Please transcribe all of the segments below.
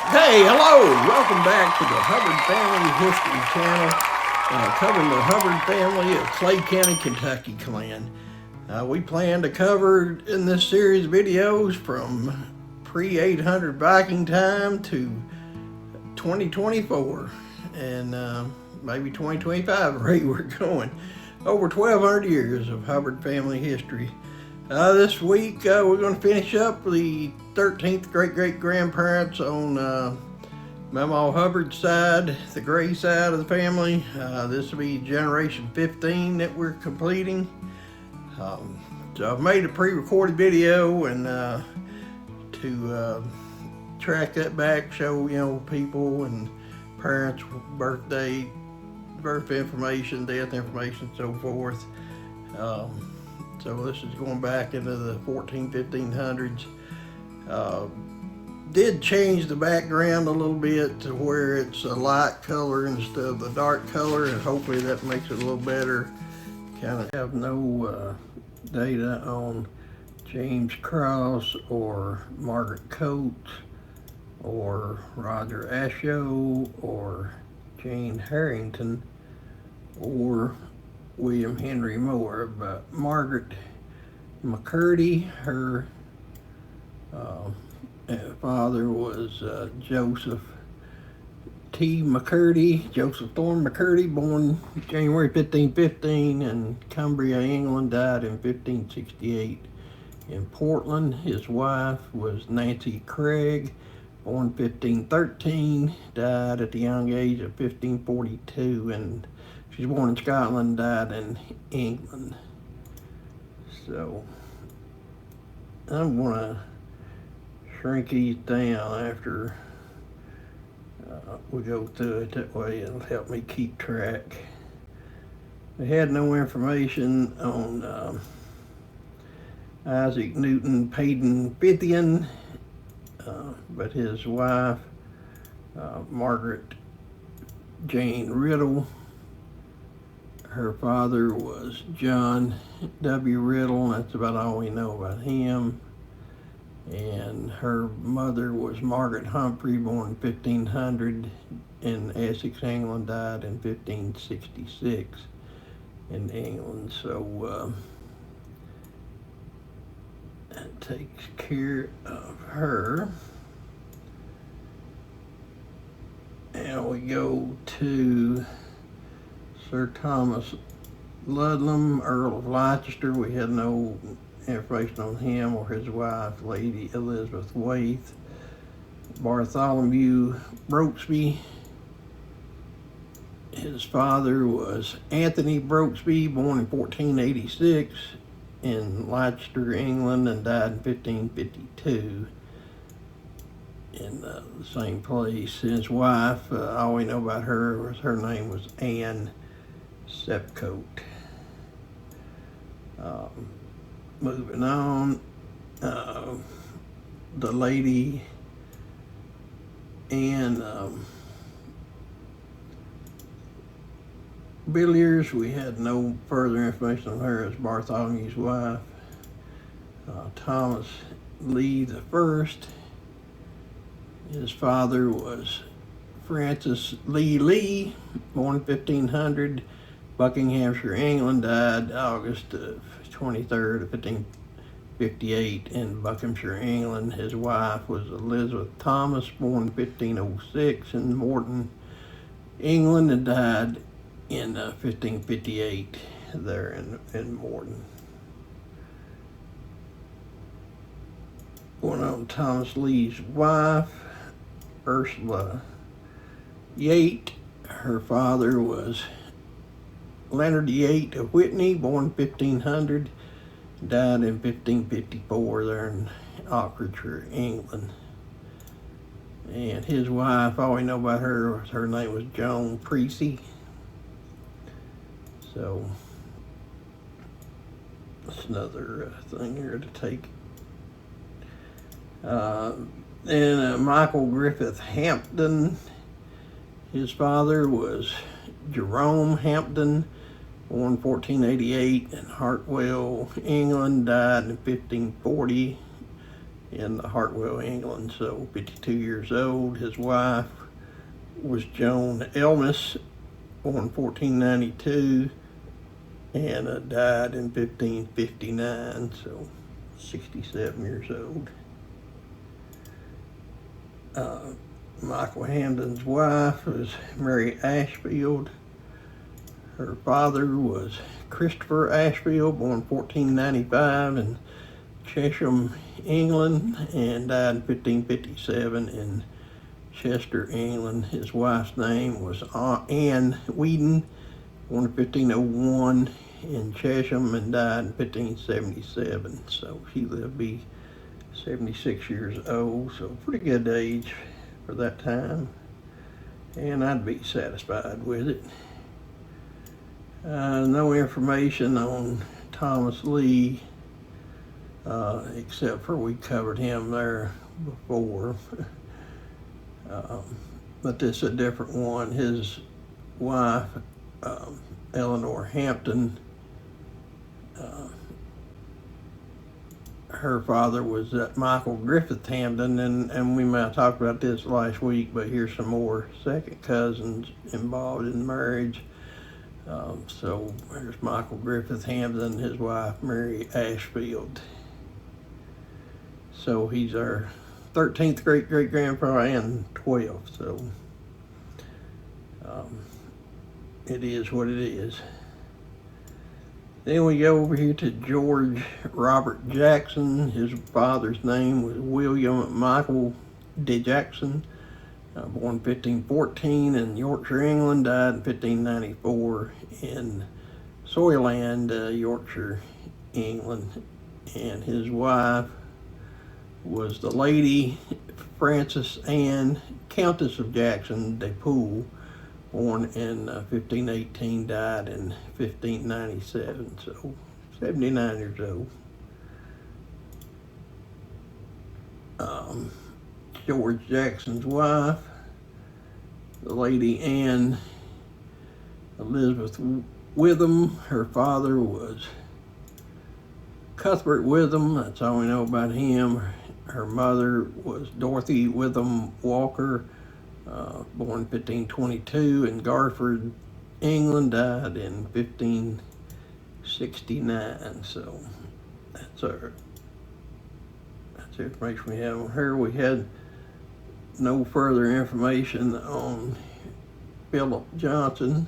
Hey, hello! Welcome back to the Hubbard Family History Channel, covering the Hubbard family of Clay County, Kentucky clan. We plan to cover in this series of videos from pre-800 Viking time to 2024 and maybe 2025 rate we're going. Over 1,200 years of Hubbard family history. This week we're going to finish up the 13th great-great-grandparents on Mamaw Hubbard's side, the Gray side of the family. This will be generation 15 that we're completing. So I've made a pre-recorded video and to track that back, show people and parents' birthday, birth information, death information, so forth. So this is going back into the 1500s. Did change the background a little bit to where it's a light color instead of the dark color, and hopefully that makes it a little better. Kind of have no data on James Cross or Margaret Coates or Roger Asho or Jane Harrington or William Henry Moore, but Margaret McCurdy, her father was Joseph T. McCurdy, Joseph Thorne McCurdy, born January 1515 in Cumbria, England, died in 1568 in Portland. His wife was Nancy Craig, born 1513, died at the young age of 1542, and she's born in Scotland, died in England. So I'm gonna shrink these down after we go through it. That way it'll help me keep track. They had no information on Isaac Newton Payton Fithian, but his wife, Margaret Jane Riddle, her father was John W. Riddle, that's about all we know about him. And her mother was Margaret Humphrey, born 1500 in Essex, England, died in 1566 in England. So that takes care of her. And we go to Sir Thomas Ludlam, Earl of Leicester. We had no information on him or his wife, Lady Elizabeth Waith. Bartholomew Brokesby, his father was Anthony Brokesby, born in 1486 in Leicester, England, and died in 1552 in the same place. His wife, all we know about her was her name was Anne Sepcote. Moving on, the lady Anne Villiers, we had no further information on her as Bartholomew's wife. Thomas Lee the First, his father was Francis Lee, born 1500, Buckinghamshire, England, died August 23rd of 1558 in Buckinghamshire, England. His wife was Elizabeth Thomas, born 1506 in Morton, England, and died in 1558 there in Morton. One of Thomas Lee's wife, Ursula Yate, her father was Leonard Yate of Whitney, born 1500, died in 1554 there in Oxfordshire, England. And his wife, all we know about her, her name was Joan Precy. So that's another thing here to take. And Michael Griffith Hampden, his father was Jerome Hampden, born 1488 in Hartwell, England, died in 1540, in Hartwell, England, so 52 years old. His wife was Joan Elmis, born 1492, and died in 1559, so 67 years old. Michael Hamden's wife was Mary Ashfield. Her father was Christopher Ashfield, born 1495 in Chesham, England, and died in 1557 in Chester, England. His wife's name was Anne Whedon, born in 1501 in Chesham, and died in 1577. So she lived to be 76 years old, so pretty good age for that time, and I'd be satisfied with it. No information on Thomas Lee, except for we covered him there before. But this is a different one. His wife, Eleanor Hampton, her father was Michael Griffith Hampden, and we might have talked about this last week, but here's some more second cousins involved in the marriage. So there's Michael Griffith Hampden, his wife Mary Ashfield. So he's our 13th great-great-grandfather and 12th, so it is what it is. Then we go over here to George Robert Jackson. His father's name was William Michael de Jackson, born 1514 in Yorkshire, England, died in 1594 in Soyland, Yorkshire, England. And his wife was the Lady Frances Anne, Countess of Jackson de Poole, born in 1518, died in 1597, so 79 years old. George Jackson's wife, the Lady Anne Elizabeth Witham. Her father was Cuthbert Witham, that's all we know about him. Her mother was Dorothy Witham Walker, born 1522 in Garford, England, died in 1569. So that's the information we have on her. We had no further information on Philip Johnson.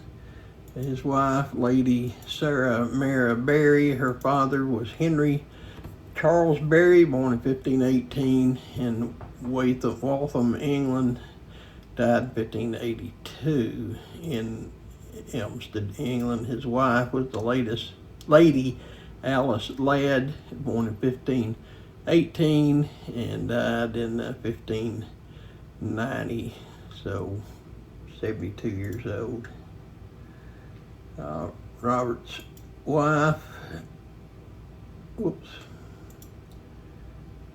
His wife, Lady Sarah Mara Berry. Her father was Henry Charles Berry, born in 1518 in Waltham, England, died in 1582 in Elmstead, England. His wife was the Lady Alice Ladd, born in 1518 and died in 1590, so 72 years old. Robert's wife,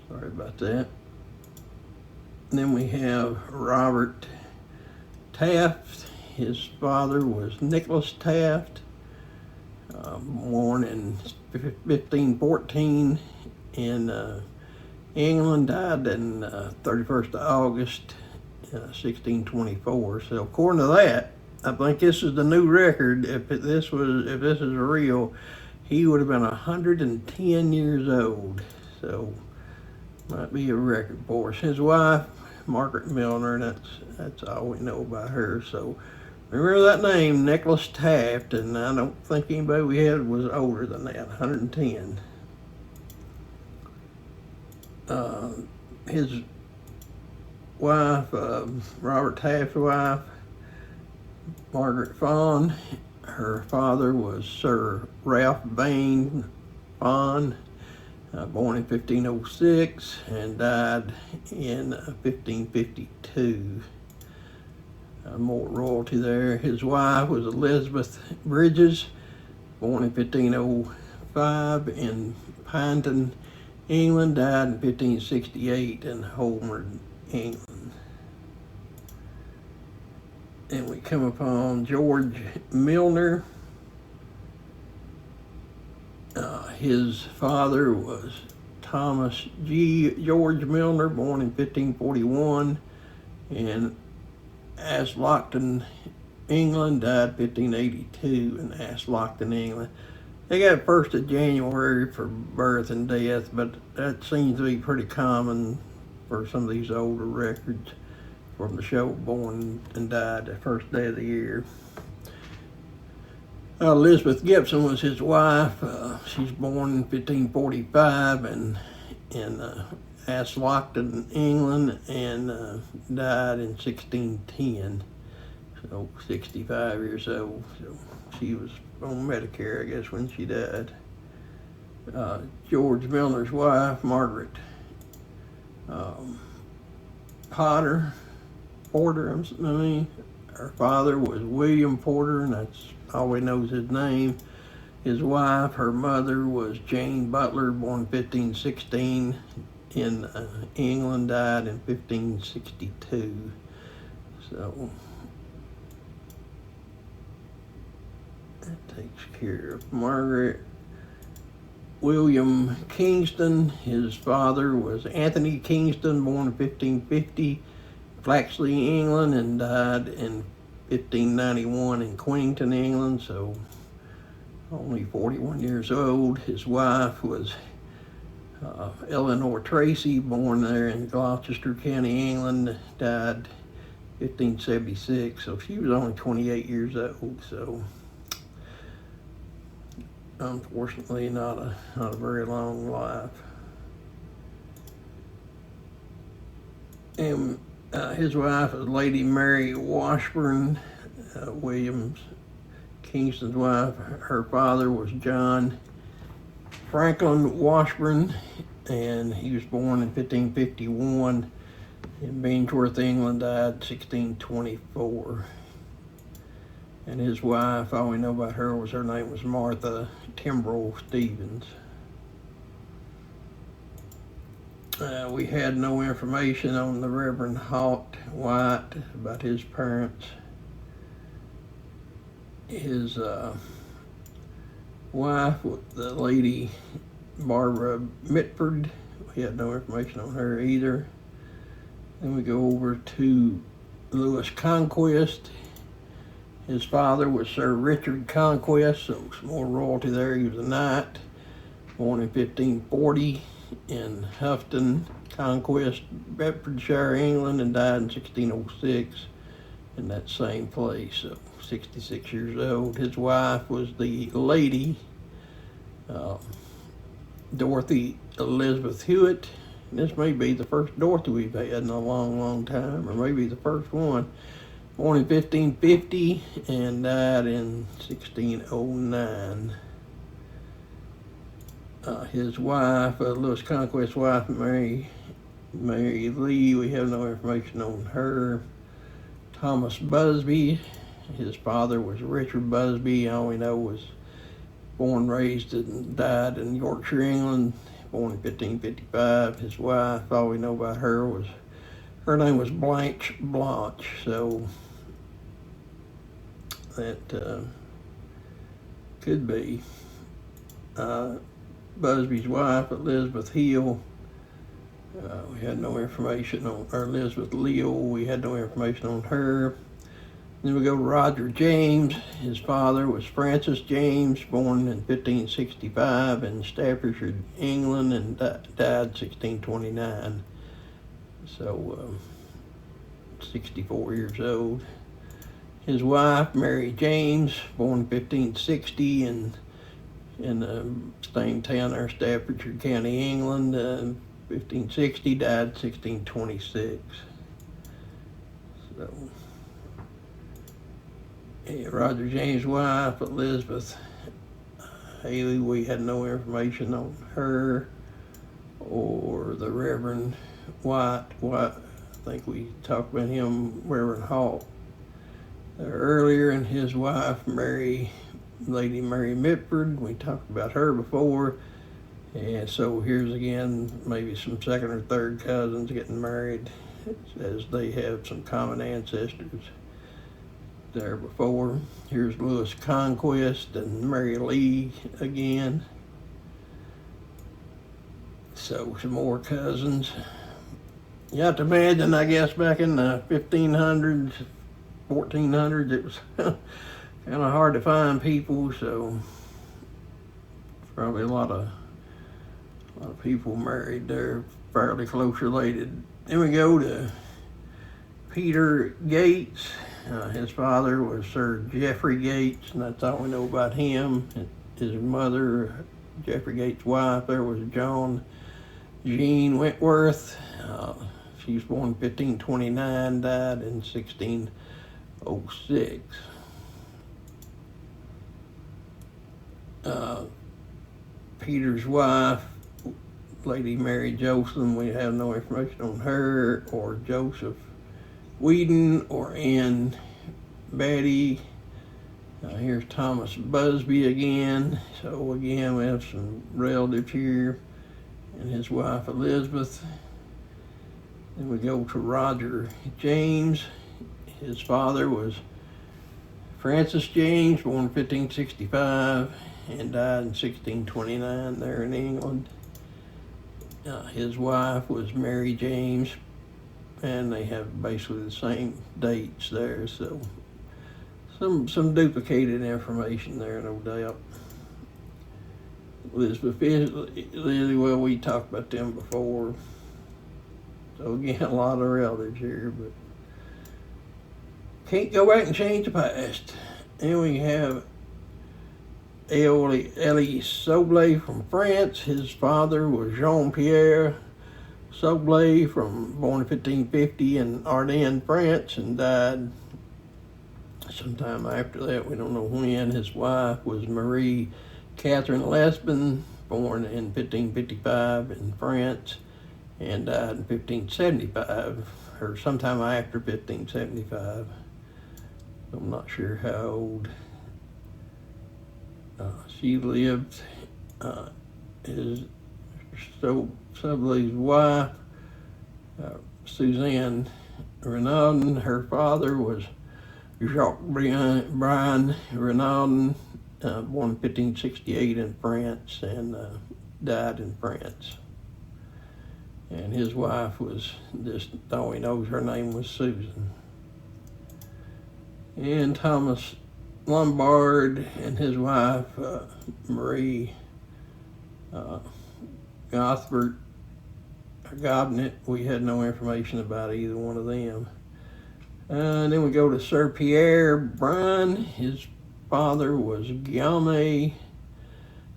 sorry about that. And then we have Robert Taft. His father was Nicholas Taft, born in 1514 in England, died in 31st of August 1624. So according to that, I think this is the new record. If this is real, he would have been 110 years old. So might be a record for us. His wife, Margaret Milner, that's all we know about her. So remember that name, Nicholas Taft, and I don't think anybody we had was older than that, 110. His wife, Robert Taft's wife, Margaret Fawn. Her father was Sir Ralph Vane Fawn, born in 1506 and died in 1552. More royalty there. His wife was Elizabeth Bridges, born in 1505 in Pinedon, England, died in 1568 in Holmard, England. And we come upon George Milner. His father was Thomas George Milner, born in 1541, in Aslockton, England, died 1582 in Aslockton, England. They got 1st of January for birth and death, but that seems to be pretty common for some of these older records from the show, born and died the first day of the year. Elizabeth Gibson was his wife. She's born in 1545 in Aslockton, England, and died in 1610, so 65 years old. So she was on Medicare, I guess, when she died. George Milner's wife, Margaret Porter, her father was William Porter, and that's all we know is his name. His wife, her mother, was Jane Butler, born 1516 in England, died in 1562. So that takes care of Margaret. William Kingston, his father was Anthony Kingston, born in 1550, Flaxley, England, and died in 1591 in Queenton, England, so only 41 years old. His wife was Eleanor Tracy, born there in Gloucester County, England, died 1576, so she was only 28 years old, so unfortunately not a very long life. And his wife was Lady Mary Washburn, William Kingston's wife. Her father was John Franklin Washburn, and he was born in 1551 in Beansworth, England, died 1624. And his wife, all we know about her was her name was Martha Timbrell Stevens. We had no information on the Reverend Halt White about his parents. His wife, the lady Barbara Mitford, we had no information on her either. Then we go over to Louis Conquest. His father was Sir Richard Conquest, so some more royalty there. He was a knight, born in 1540 in Houghton, Conquest, Bedfordshire, England, and died in 1606 in that same place, so 66 years old. His wife was the Lady Dorothy Elizabeth Hewitt. And this may be the first Dorothy we've had in a long, long time, or maybe the first one. Born in 1550 and died in 1609. His wife, Louis Conquest's wife, Mary Lee, we have no information on her. Thomas Busby, his father was Richard Busby. All we know was born, raised, and died in Yorkshire, England, born in 1555. His wife, all we know about her was, her name was Blanche, so that could be Busby's wife, Elizabeth Hill. We had no information on, or Elizabeth Leal, we had no information on her. Then we go to Roger James. His father was Francis James, born in 1565 in Staffordshire, England, and died 1629. So 64 years old. His wife, Mary James, born in 1560 in the same town there, Staffordshire County, England, 1560, died 1626. So, yeah, Roger James' wife, Elizabeth Haley, we had no information on her, or the Reverend White. I think we talked about him, Reverend Halt, earlier, and his wife, Lady Mary Mitford. We talked about her before. And so here's again maybe some second or third cousins getting married, as they have some common ancestors there before. Here's Louis Conquest and Mary Lee again. So some more cousins. You have to imagine, I guess, back in the 1500s, 1400s, it was kind of hard to find people, so probably a lot of people married there, fairly close related. Then we go to Peter Gates. His father was Sir Geoffrey Gates, and that's all we know about him. His mother, Geoffrey Gates' wife, there was Jean Wentworth. She was born in 1529, died in 1606. Peter's wife, Lady Mary Joseph, we have no information on her, or Joseph Whedon, or Anne Betty. Here's Thomas Busby again. So again, we have some relatives here, and his wife Elizabeth. Then we go to Roger James. His father was Francis James, born in 1565 and died in 1629 there in England. His wife was Mary James, and they have basically the same dates there, so some duplicated information there, no doubt. Elizabeth Lily, well, we talked about them before. So again, a lot of relatives here, but can't go back and change the past. Then we have Elie Soblet from France. His father was Jean-Pierre Soblet, born in 1550 in Ardennes, France, and died sometime after that. We don't know when. His wife was Marie Catherine Lespin, born in 1555 in France, and died in 1575, or sometime after 1575. I'm not sure how old. She lived. His Soblet's wife, Suzanne Renaudin. Her father was Jacques Brian Renaudin, born in 1568 in France, and died in France. And his wife was, just all he knows, her name was Susan. And Thomas Lombard and his wife, Marie Gobnet, we had no information about either one of them. And then we go to Sir Pierre Bryan. His father was Guillaume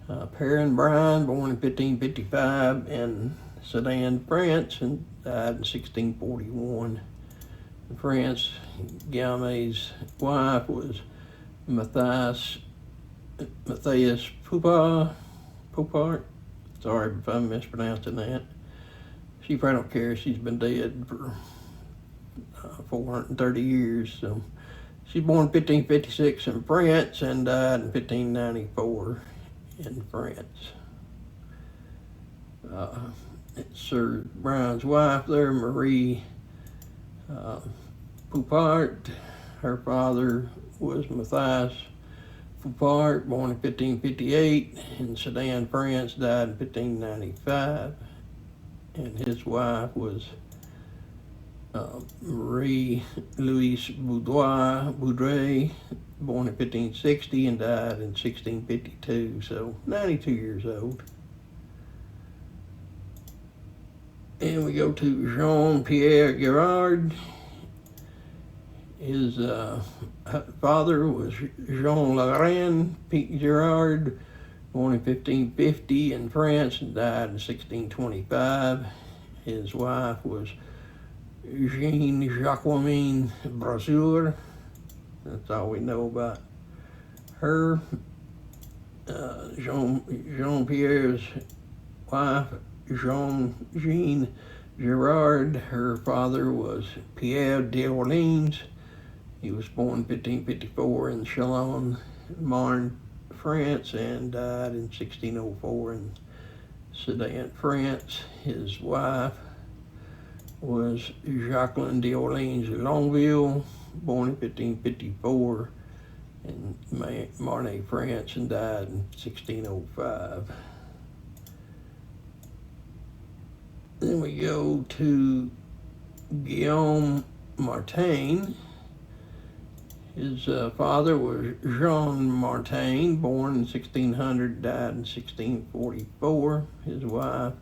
Perrin Bryan, born in 1555 in Sedan, France, and died in 1641. In France, Guillaume's wife was Matthias Poupart. Sorry if I'm mispronouncing that. She probably don't care. She's been dead for 430 years. So she's born in 1556 in France and died in 1594 in France. Sir Brian's wife there, Marie Poupart. Her father was Matthias Poupart, born in 1558 in Sedan, France, died in 1595. And his wife was Marie Louise Boudray, born in 1560 and died in 1652, so 92 years old. And we go to Jean-Pierre Girard. His father was Jean Laurent Girard, born in 1550 in France and died in 1625. His wife was Jean Jacqueline Brasseur. That's all we know about her. Jean-Pierre's wife, Jean Girard. Her father was Pierre d'Orleans. He was born in 1554 in Chalon-Marne, France, and died in 1604 in Sedan, France. His wife was Jacqueline d'Orleans Longueville, born in 1554 in Marne, France, and died in 1605. Then we go to Guillaume Martin. His father was Jean Martin, born in 1600, died in 1644. His wife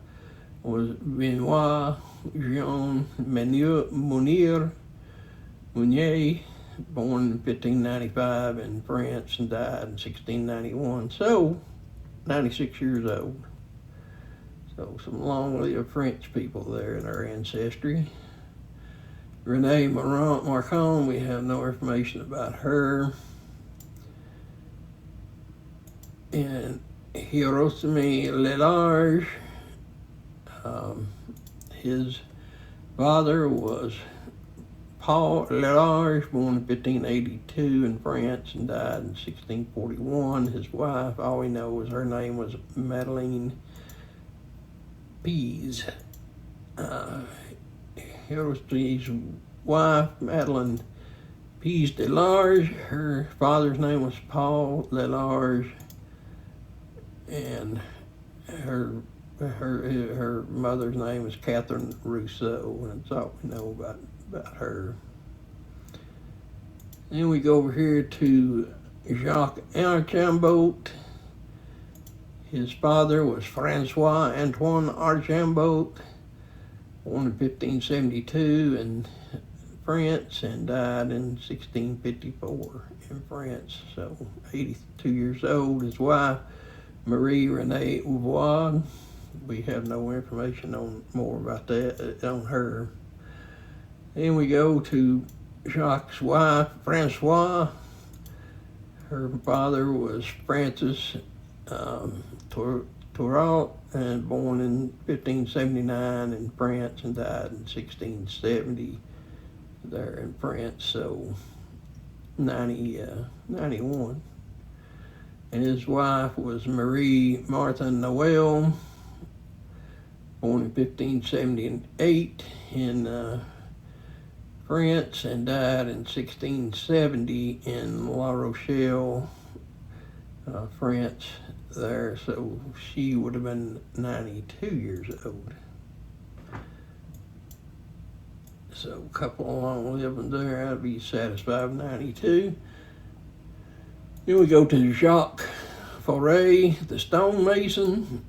was Benoit Jean Munier, born in 1595 in France and died in 1691. So, 96 years old. So some long-lived French people there in our ancestry. Renee Marcon, we have no information about her. And Hiroshima Lelarge, his father was Paul Lelarge, born in 1582 in France and died in 1641. His wife, all we know is her name was Madeleine Pease. His wife, Madeline Pease de Large, her father's name was Paul Lelarge, and her mother's name was Catherine Rousseau, and that's all we know about her. Then we go over here to Jacques Archambault. His father was Francois Antoine Archambault, born in 1572 in France and died in 1654 in France, so 82 years old. His wife, Marie Renee Ouvois, we have no information on more about that on her. Then we go to Jacques' wife, Francois. Her father was Francis Tourault, and born in 1579 in France and died in 1670 there in France, so 91. And his wife was Marie Martha Noel, born in 1578 in France and died in 1670 in La Rochelle, France there, so she would have been 92 years old. So a couple of long living there, I'd be satisfied with 92. Then we go to Jacques Foray, the stonemason.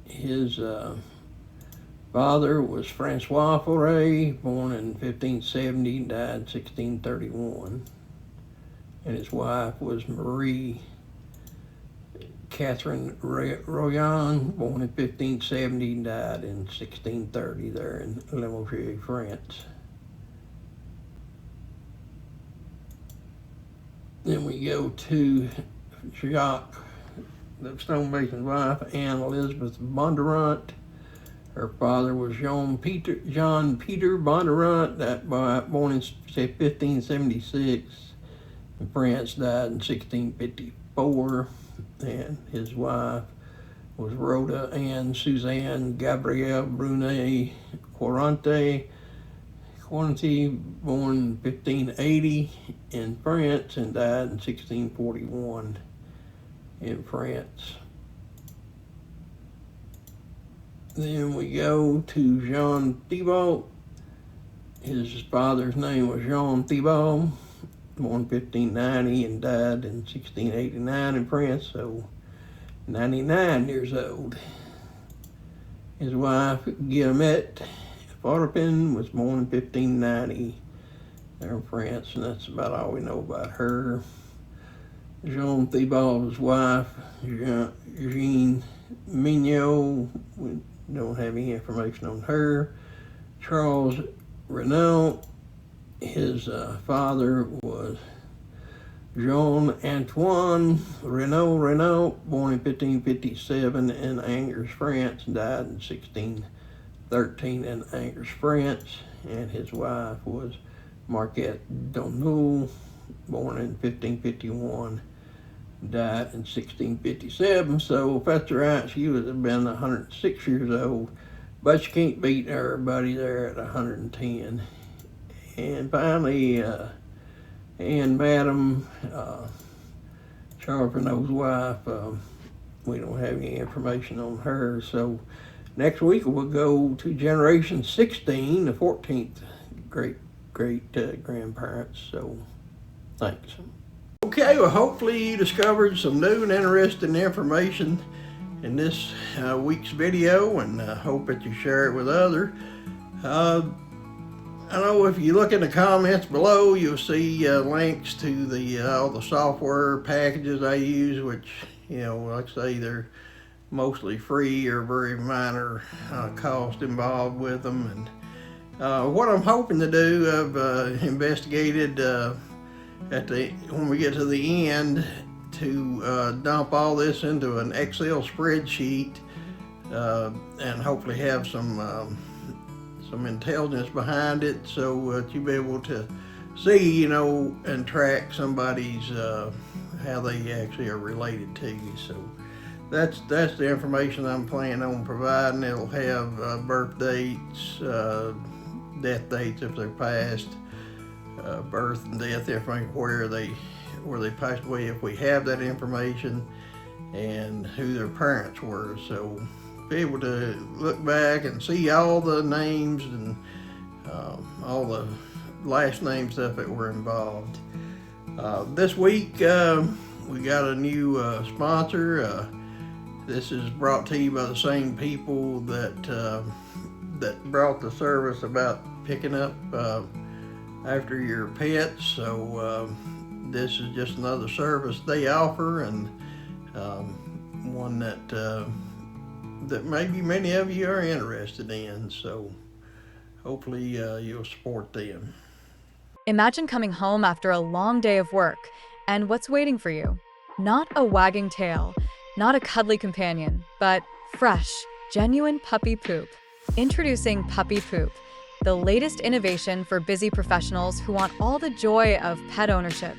His father was Francois Foray, born in 1570, died in 1631. And his wife was Marie Catherine Royan, born in 1570, died in 1630 there in Limoges, France. Then we go to Jacques, the stonemason's wife, Anne Elizabeth Bondurant. Her father was John Peter Bondurant, born in 1576 in France, died in 1654. And his wife was Rhoda Anne Suzanne Gabrielle Brunet Quarante, born in 1580 in France and died in 1641 in France. Then we go to Jean Thibault. His father's name was Jean Thibault, born 1590 and died in 1689 in France, so 99 years old. His wife, Guillemette Fortepin, was born in 1590 there in France, and that's about all we know about her. Jean Thibault's wife, Jean Mignot, we don't have any information on her. Charles Renault, his father was Jean-Antoine Renault, born in 1557 in Angers, France, died in 1613 in Angers, France, and his wife was Marquette Donneau, born in 1551, died in 1657, so if that's right, she would have been 106 years old, but you can't beat everybody there at 110. And finally, and Madam Charles Renault's wife, we don't have any information on her, so Next week we'll go to generation 16, the 14th great grandparents. So thanks. Okay, well, hopefully you discovered some new and interesting information in this week's video, and I hope that you share it with others. I know if you look in the comments below, you'll see links to all the software packages I use, which, you know, like I say, they're mostly free or very minor cost involved with them. And what I'm hoping to do, I've investigated when we get to the end, to dump all this into an Excel spreadsheet and hopefully have some intelligence behind it, so that you'll be able to see, you know, and track somebody's how they actually are related to you. So that's the information I'm planning on providing. It'll have birth dates, death dates if they're passed, birth and death information, where they passed away if we have that information, and who their parents were. So be able to look back and see all the names and all the last name stuff that were involved. This week we got a new sponsor. This is brought to you by the same people that brought the service about picking up after your pets. So this is just another service they offer, and one that maybe many of you are interested in. So hopefully you'll support them. Imagine coming home after a long day of work, and what's waiting for you? Not a wagging tail, not a cuddly companion, but fresh, genuine puppy poop. Introducing Puppy Poop, the latest innovation for busy professionals who want all the joy of pet ownership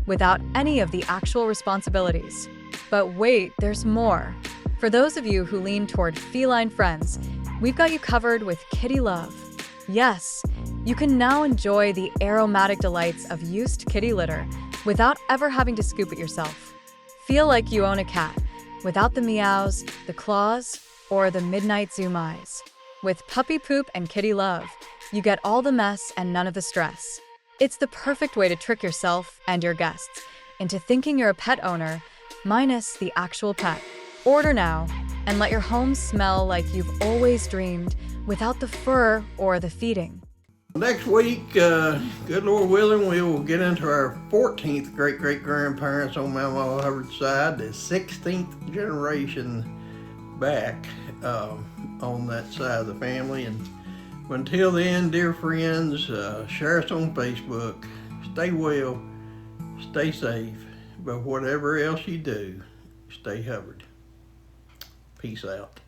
without any of the actual responsibilities. But wait, there's more. For those of you who lean toward feline friends, we've got you covered with Kitty Love. Yes, you can now enjoy the aromatic delights of used kitty litter without ever having to scoop it yourself. Feel like you own a cat without the meows, the claws, or the midnight zoom eyes. With Puppy Poop and Kitty Love, you get all the mess and none of the stress. It's the perfect way to trick yourself and your guests into thinking you're a pet owner, minus the actual pet. Order now and let your home smell like you've always dreamed without the fur or the feeding. Next week, good Lord willing, we will get into our 14th great-great-grandparents on Mamaw Hubbard's side, the 16th generation back on that side of the family. And until then, dear friends, share us on Facebook. Stay well, stay safe, but whatever else you do, stay Hubbard. Peace out.